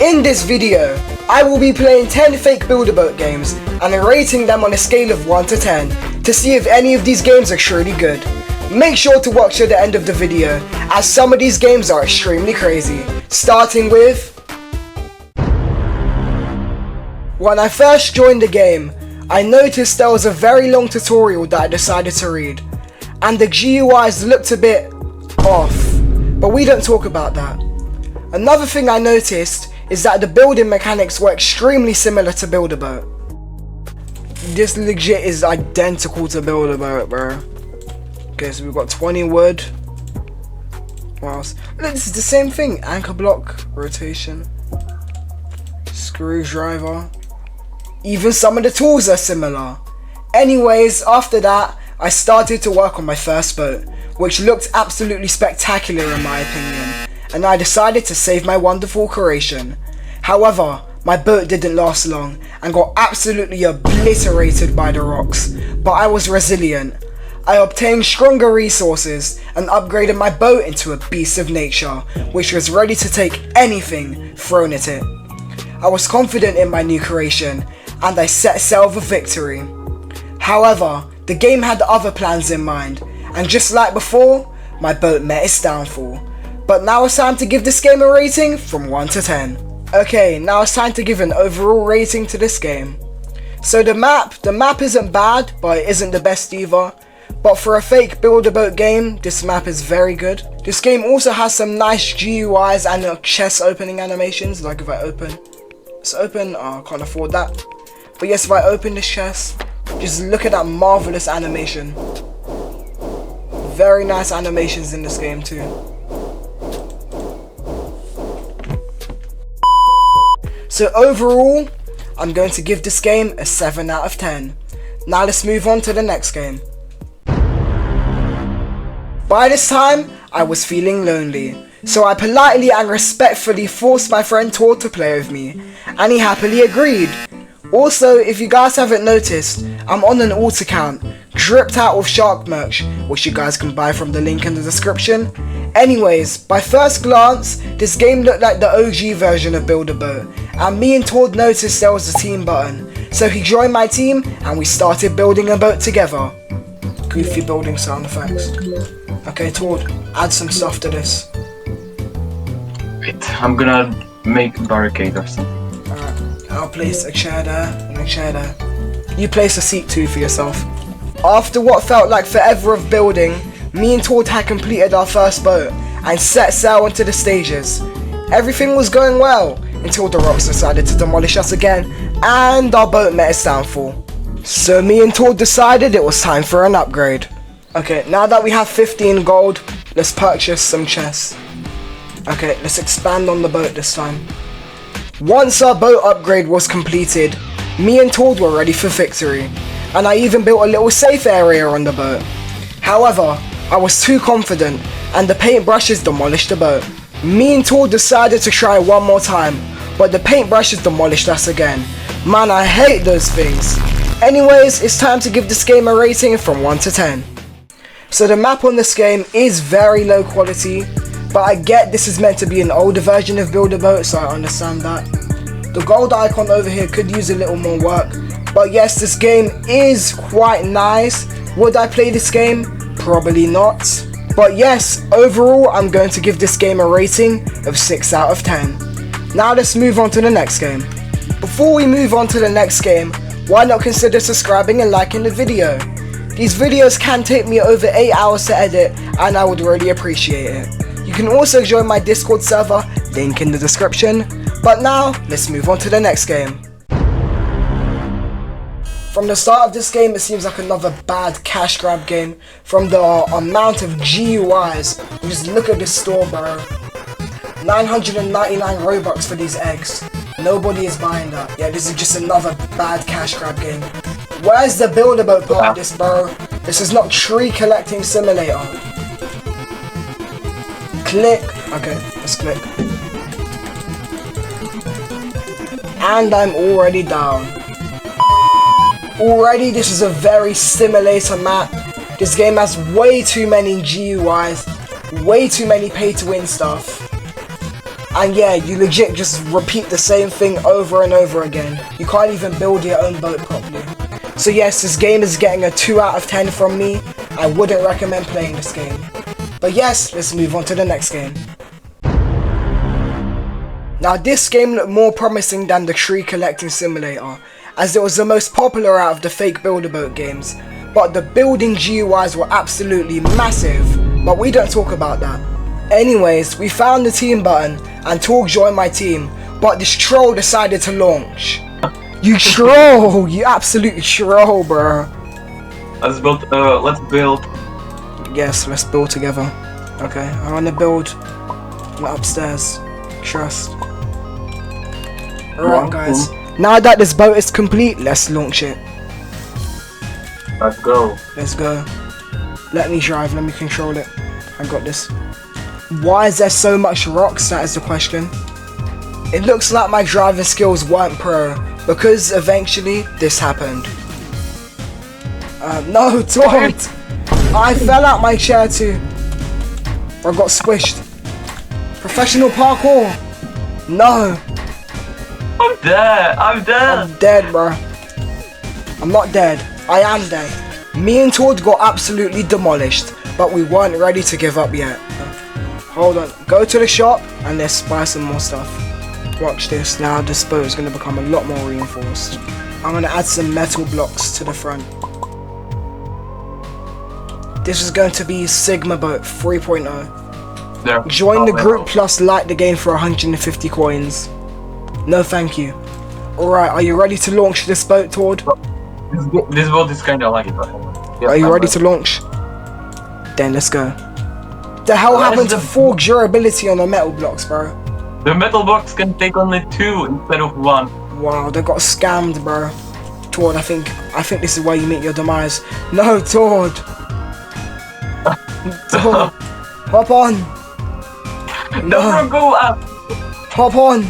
In this video, I will be playing 10 fake buildaboat games and rating them on a scale of 1 to 10 to see if any of these games are truly good. Make sure to watch to the end of the video, as some of these games are extremely crazy. Starting with... When I first joined the game, I noticed there was a very long tutorial that I decided to read, and the GUIs looked a bit off, but we don't talk about that. Another thing I noticed is that the building mechanics were extremely similar to Buildaboat. This legit is identical to Buildaboat, bro. Okay, so we've got 20 wood. What else? Look, this is the same thing. Anchor block, rotation, screwdriver. Even some of the tools are similar. Anyways, after that, I started to work on my first boat, which looked absolutely spectacular in my opinion, and I decided to save my wonderful creation. However, my boat didn't last long and got absolutely obliterated by the rocks, but I was resilient. I obtained stronger resources and upgraded my boat into a beast of nature, which was ready to take anything thrown at it. I was confident in my new creation, and I set sail for victory. However, the game had other plans in mind, and just like before, my boat met its downfall. But now it's time to give this game a rating from 1 to 10. Okay, now it's time to give an overall rating to this game. So the map isn't bad, but it isn't the best either. But for a fake build-a-boat game, this map is very good. This game also has some nice GUIs and chest opening animations, like if I open. Let's open, oh, I can't afford that. But yes, if I open this chest, just look at that marvelous animation. Very nice animations in this game too. So overall, I'm going to give this game a 7 out of 10. Now let's move on to the next game. By this time, I was feeling lonely, so I politely and respectfully forced my friend Tor to play with me, and he happily agreed. Also, if you guys haven't noticed, I'm on an alt account, dripped out with shark merch, which you guys can buy from the link in the description. Anyways, by first glance, this game looked like the OG version of Buildaboat, and me and Tord noticed there was a team button, so he joined my team and we started building a boat together. Goofy building sound effects. Okay, Tord, add some stuff to this. Wait, I'm gonna make a barricade or something. Alright, I'll place a chair there and a chair there. You place a seat too for yourself. After what felt like forever of building, me and Tord had completed our first boat and set sail into the stages. Everything was going well until the rocks decided to demolish us again and our boat met its downfall. So me and Tord decided it was time for an upgrade. Okay, now that we have 15 gold, let's purchase some chests. Okay, let's expand on the boat this time. Once our boat upgrade was completed, me and Tord were ready for victory, and I even built a little safe area on the boat. However, I was too confident and the paintbrushes demolished the boat. Me and Tord decided to try one more time, but the paintbrushes demolished us again. Man, I hate those things. Anyways, it's time to give this game a rating from 1 to 10. So the map on this game is very low quality, but I get this is meant to be an older version of Buildaboat, so I understand that. The gold icon over here could use a little more work, but yes, this game is quite nice. Would I play this game? Probably not. But yes, overall I'm going to give this game a rating of 6 out of 10. Now let's move on to the next game. Before we move on to the next game, why not consider subscribing and liking the video? These videos can take me over 8 hours to edit, and I would really appreciate it. You can also join my Discord server, link in the description. But now, let's move on to the next game. From the start of this game, it seems like another bad cash grab game. From the amount of GUIs, just look at this store, bro. 999 Robux for these eggs. Nobody is buying that. Yeah, this is just another bad cash grab game. Where's the buildaboat part of this, bro? This is not tree collecting simulator. Click. Okay, let's click. And I'm already down. Already, this is a very simulator map. This game has way too many GUIs, way too many pay to win stuff. And yeah, you legit just repeat the same thing over and over again. You can't even build your own boat properly. So yes, this game is getting a 2 out of 10 from me. I wouldn't recommend playing this game. But yes, let's move on to the next game. Now this game looked more promising than the tree collecting simulator, as it was the most popular out of the fake build-a-boat games. But the building GUIs were absolutely massive, but we don't talk about that. Anyways, we found the team button and Torg joined my team, but this troll decided to launch. You troll! You absolute troll, bro. Let's build. Yes, let's build together. Okay, I wanna build upstairs. Trust. Alright guys, now that this boat is complete, let's launch it. Let's go. Let's go. Let me drive, let me control it. I got this. Why is there so much rocks? That is the question. It looks like my driving skills weren't pro, because eventually this happened. No, Torg! I fell out my chair too. I got squished. Professional parkour! No! I'm dead! I'm dead! I'm dead, bro. I'm not dead. I am dead. Me and Torg got absolutely demolished, but we weren't ready to give up yet. Hold on. Go to the shop and let's buy some more stuff. Watch this. Now this boat is going to become a lot more reinforced. I'm going to add some metal blocks to the front. This is going to be Sigma Boat 3.0. There. Join the group plus like the game for 150 coins. No thank you. Alright, are you ready to launch this boat, Torg? This boat is kinda like it. Yes, Are you ready to launch? Then let's go. The hell happened to 4 durability on the metal blocks, bro? The metal box can take only 2 instead of 1. Wow, they got scammed, bro. Torg, I think this is where you meet your demise. No, Torg. Torg, hop on. No, go up. Hop on.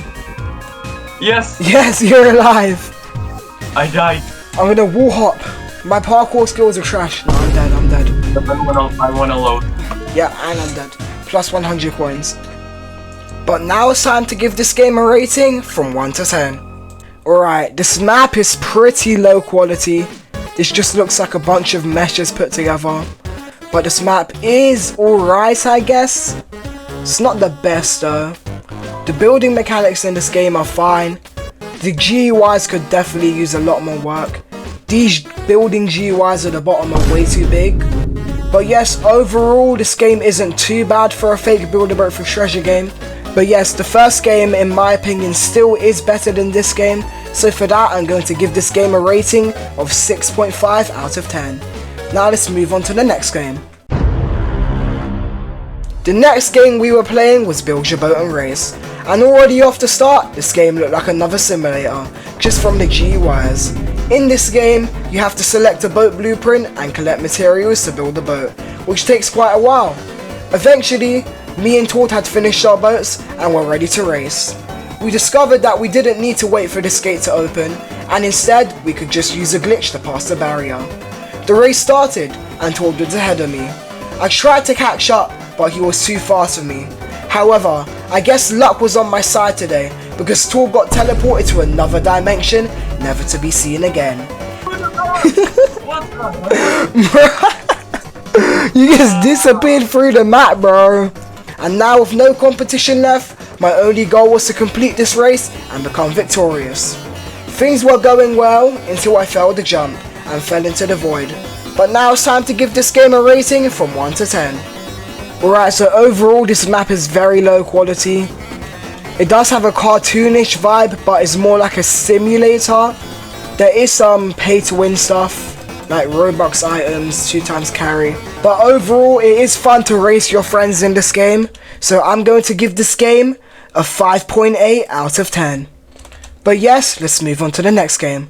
Yes. Yes, you're alive. I died. I'm gonna wall hop. My parkour skills are trash. No, I'm dead. I'm dead. I wanna load. Yeah, and I'm dead. Plus 100 coins. But now it's time to give this game a rating from 1 to 10. Alright, this map is pretty low quality. This just looks like a bunch of meshes put together. But this map is alright, I guess. It's not the best though. The building mechanics in this game are fine. The GUIs could definitely use a lot more work. These building GUIs at the bottom are way too big. But yes, overall this game isn't too bad for a fake buildaboat for treasure game. But yes, the first game in my opinion still is better than this game. So for that I'm going to give this game a rating of 6.5 out of 10. Now let's move on to the next game. The next game we were playing was Build Your Boat and Race. And already off the start, this game looked like another simulator, just from the GUIs. In this game, you have to select a boat blueprint and collect materials to build the boat, which takes quite a while. Eventually, me and Torg had finished our boats and were ready to race. We discovered that we didn't need to wait for this gate to open, and instead, we could just use a glitch to pass the barrier. The race started, and Torg was ahead of me. I tried to catch up, but he was too fast for me. However, I guess luck was on my side today, because Torg got teleported to another dimension, never to be seen again. You just disappeared through the map, bro. And now with no competition left, my only goal was to complete this race and become victorious. Things were going well until I failed the jump and fell into the void. But now it's time to give this game a rating from 1 to 10. Alright, so overall this map is very low quality. It does have a cartoonish vibe, but it's more like a simulator. There is some pay to win stuff, like Roblox items, 2x carry. But overall it is fun to race your friends in this game. So I'm going to give this game a 5.8 out of 10. But yes, let's move on to the next game.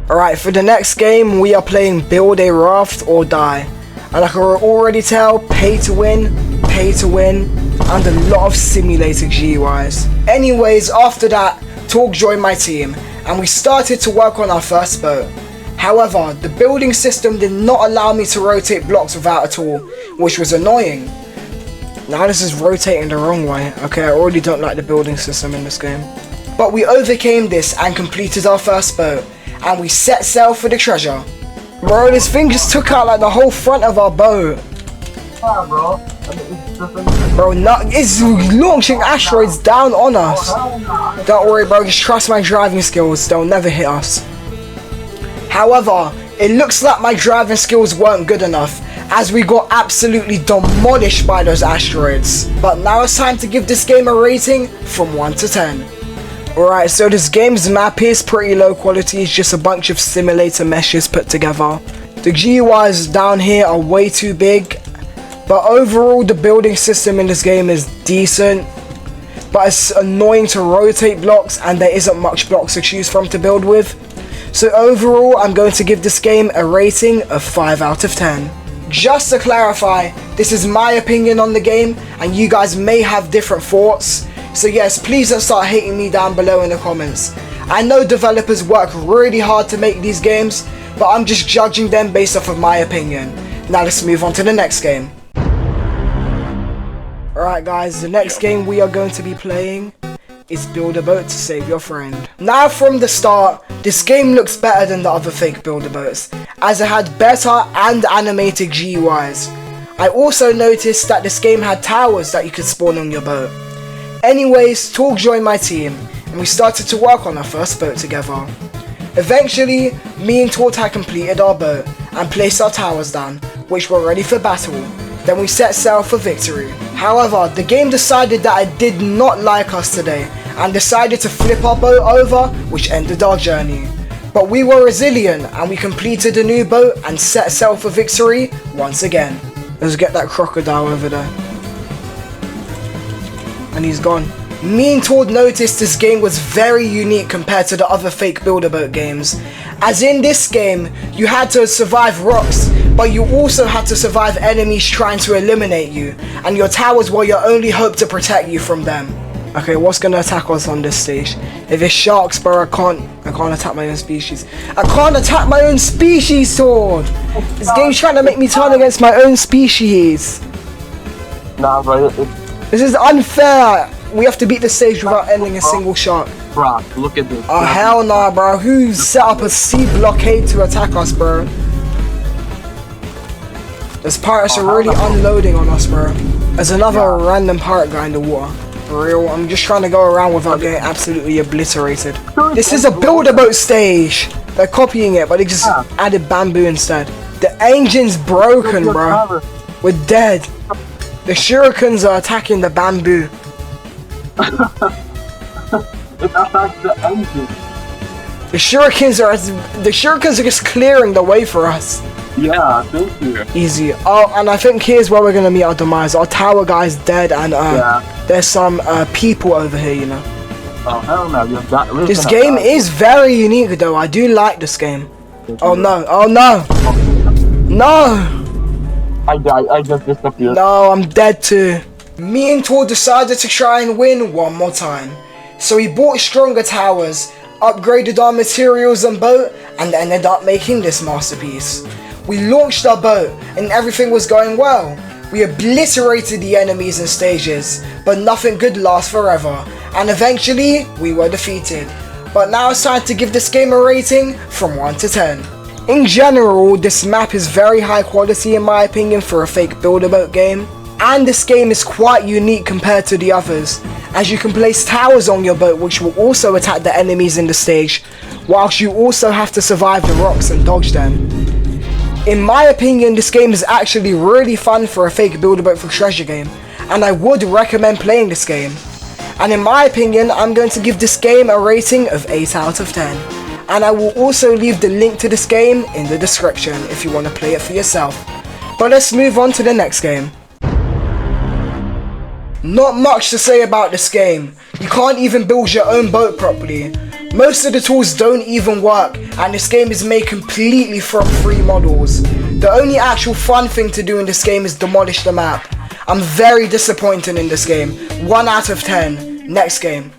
Alright, for the next game we are playing Build A Raft Or Die. And I can already tell, pay to win, and a lot of simulated GUIs. Anyways, after that, Torg joined my team, and we started to work on our first boat. However, the building system did not allow me to rotate blocks without a tool, which was annoying. Now this is rotating the wrong way. Okay, I already don't like the building system in this game. But we overcame this and completed our first boat. And we set sail for the treasure. Bro, this thing just took out like the whole front of our boat. Yeah, bro. Bro, it's launching asteroids down on us. Don't worry, bro, just trust my driving skills. They'll never hit us. However, it looks like my driving skills weren't good enough, as we got absolutely demolished by those asteroids. But now it's time to give this game a rating from 1 to 10. Alright, so this game's map is pretty low quality, it's just a bunch of simulator meshes put together. The GUIs down here are way too big, but overall the building system in this game is decent. But it's annoying to rotate blocks and there isn't much blocks to choose from to build with. So overall, I'm going to give this game a rating of 5 out of 10. Just to clarify, this is my opinion on the game, and you guys may have different thoughts. So yes, please don't start hating me down below in the comments. I know developers work really hard to make these games, but I'm just judging them based off of my opinion. Now let's move on to the next game. Alright guys, the next game we are going to be playing is Build a Boat to Save Your Friend. Now from the start, this game looks better than the other fake Buildaboats, as it had better and animated GUIs. I also noticed that this game had towers that you could spawn on your boat. Anyways, Talk joined my team, and we started to work on our first boat together. Eventually, me and Tort had completed our boat, and placed our towers down, which were ready for battle. Then we set sail for victory. However, the game decided that it did not like us today, and decided to flip our boat over, which ended our journey. But we were resilient, and we completed a new boat and set sail for victory once again. Let's get that crocodile over there. And he's gone. Me and Tord noticed this game was very unique compared to the other fake Buildaboat games. As in this game, you had to survive rocks, but you also had to survive enemies trying to eliminate you, and your towers were your only hope to protect you from them. Okay, what's gonna attack us on this stage? If it's sharks, bro, I can't attack my own species. I can't attack my own species, Tord! This game's trying to make me turn against my own species. Nah, bro, this is unfair! We have to beat the stage without ending a single shot. Bro, look at this. Oh hell nah, bro. Who set up a sea blockade to attack us, bro? Those pirates are really unloading on us, bro. There's another random pirate guy in the water. For real, I'm just trying to go around without getting absolutely obliterated. This is a Buildaboat stage! They're copying it, but they just added bamboo instead. The engine's broken, bro. We're dead. The shurikens are attacking the bamboo. It attacks the engine. The shurikens are just clearing the way for us. Yeah, thank you. Easy. Oh, and I think here's where we're gonna meet our demise. Our tower guy's dead, and there's some people over here, you know. Oh hell no! This game is very unique, though. I do like this game. Oh no! Oh no! No! I died. I just disappeared. No, I'm dead too. Me and Tor decided to try and win one more time. So we bought stronger towers, upgraded our materials and boat, and ended up making this masterpiece. We launched our boat, and everything was going well. We obliterated the enemies and stages, but nothing good lasts forever, and eventually we were defeated. But now it's time to give this game a rating from 1 to 10. In general, this map is very high quality in my opinion for a fake Buildaboat game. And this game is quite unique compared to the others, as you can place towers on your boat which will also attack the enemies in the stage, whilst you also have to survive the rocks and dodge them. In my opinion, this game is actually really fun for a fake Buildaboat for treasure game, and I would recommend playing this game. And in my opinion, I'm going to give this game a rating of 8 out of 10. And I will also leave the link to this game in the description if you want to play it for yourself. But let's move on to the next game. Not much to say about this game. You can't even build your own boat properly. Most of the tools don't even work, and this game is made completely from free models. The only actual fun thing to do in this game is demolish the map. I'm very disappointed in this game. 1 out of 10. Next game.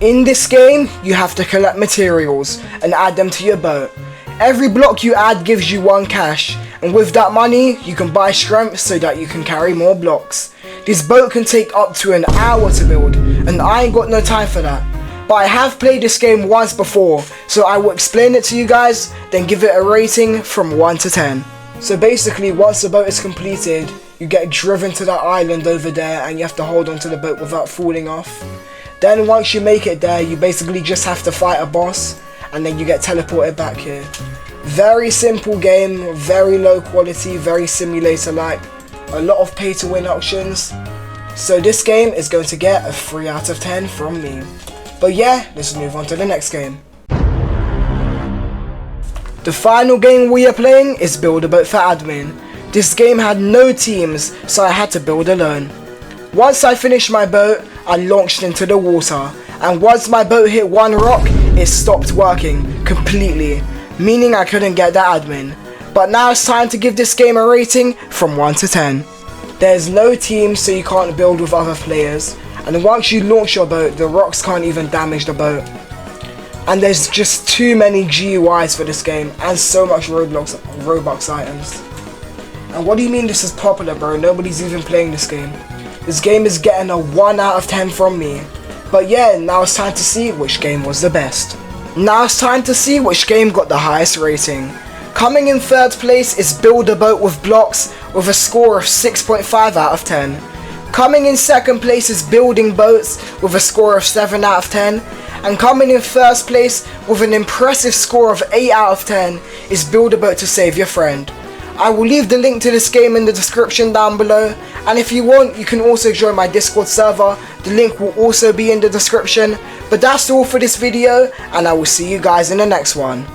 In this game, you have to collect materials and add them to your boat. Every block you add gives you 1 cash, and with that money you can buy strength so that you can carry more blocks. This boat can take up to an hour to build, and I ain't got no time for that. But I have played this game once before, so I will explain it to you guys, then give it a rating from 1 to 10. So basically, once the boat is completed, you get driven to that island over there and you have to hold onto the boat without falling off. Then once you make it there, you basically just have to fight a boss, and then you get teleported back here. Very simple game, very low quality, very simulator-like, a lot of pay-to-win options. So this game is going to get a 3 out of 10 from me. But yeah, let's move on to the next game. The final game we are playing is Buildaboat for Admin. This game had no teams, so I had to build alone. Once I finished my boat, I launched into the water, and once my boat hit one rock, it stopped working completely, meaning I couldn't get the admin. But now it's time to give this game a rating from 1 to 10. There's no team, so you can't build with other players, and once you launch your boat, the rocks can't even damage the boat. And there's just too many GUIs for this game, and so much Roblox items. And what do you mean this is popular, bro? Nobody's even playing this game. This game is getting a 1 out of 10 from me. But yeah, now it's time to see which game was the best. Now it's time to see which game got the highest rating. Coming in third place is Buildaboat with blocks with a score of 6.5 out of 10. Coming in second place is Building Boats with a score of 7 out of 10. And coming in first place with an impressive score of 8 out of 10 is Buildaboat to Save Your Friend. I will leave the link to this game in the description down below, and if you want, you can also join my Discord server. The link will also be in the description. But that's all for this video, and I will see you guys in the next one.